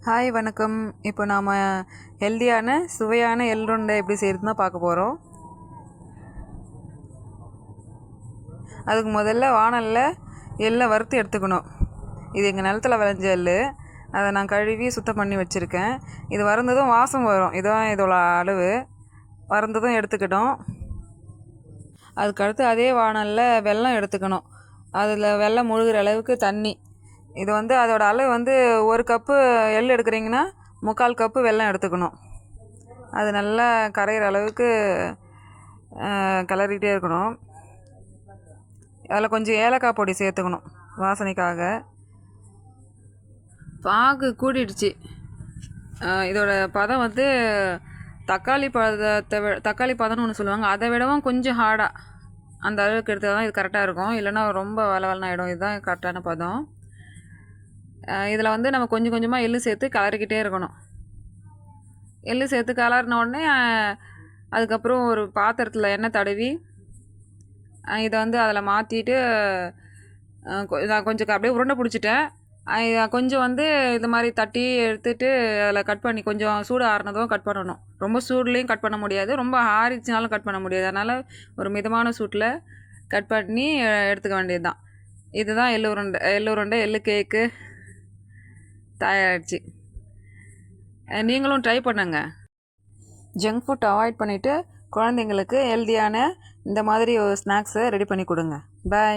Hi வணக்கம். இப்போ நாம் ஹெல்தியான சுவையான எள்ளுருண்டை எப்படி செய்கிறதுன்னு தான் பார்க்க போகிறோம். அதுக்கு முதல்ல வாணலில் எள்ளை வறுத்து எடுத்துக்கணும். இது எங்கள் நிலத்தில் விளைஞ்ச எள். அதை நான் கழுவி சுத்தம் பண்ணி வச்சுருக்கேன். இது வறுந்ததும் வாசம் வரும். இதுதான் இதோட அளவு. வறுந்ததும் எடுத்துக்கிட்டோம். அதுக்கடுத்து அதே வாணலில் வெல்லம் எடுத்துக்கணும். அதில் வெல்லம் முழுகிற அளவுக்கு தண்ணி. இது அதோட அளவு 1 கப்பு எள் எடுக்கிறீங்கன்னா 3/4 கப்பு வெல்லம் எடுத்துக்கணும். அது நல்லா கரையிற அளவுக்கு கிளறிக்கிட்டே இருக்கணும். அதில் கொஞ்சம் ஏலக்காய் பொடி சேர்த்துக்கணும் வாசனைக்காக. பாகு கூடிடுச்சு. இதோட பதம் தக்காளி பதம்னு ஒன்று சொல்லுவாங்க. அதை விடவும் கொஞ்சம் ஹார்டாக அந்த அளவுக்கு எடுத்தால் தான் இது கரெக்டாக இருக்கும். இல்லைன்னா ரொம்ப வளவலன்னு ஆகிடும். இதுதான் கரெக்டான பதம். இதில் நம்ம கொஞ்சம் கொஞ்சமாக எள்ளு சேர்த்து கலரிக்கிட்டே இருக்கணும். எள்ளு சேர்த்து கலரின உடனே அதுக்கப்புறம் ஒரு பாத்திரத்தில் எண்ணெய் தடவி இதை அதில் மாற்றிட்டு நான் கொஞ்சம் அப்படியே உருண்டை பிடிச்சிட்டேன். கொஞ்சம் இது மாதிரி தட்டி எடுத்துகிட்டு அதில் கட் பண்ணி கொஞ்சம் சூடு ஆறுனதும் கட் பண்ணணும். ரொம்ப சூடுலேயும் கட் பண்ண முடியாது, ரொம்ப ஆறிச்சினாலும் கட் பண்ண முடியாது. அதனால் ஒரு மிதமான சூட்டில் கட் பண்ணி எடுத்துக்க வேண்டியது தான். இதுதான் எள்ளுருண்டை எள்ளு கேக்கு தயாராகிடுச்சு. நீங்களும் ட்ரை பண்ணுங்க. ஜங்க் ஃபுட் அவாய்ட் பண்ணிவிட்டு குழந்தைங்களுக்கு ஹெல்தியான இந்த மாதிரி ஒரு ஸ்நாக்ஸை ரெடி பண்ணி கொடுங்க. பாய்.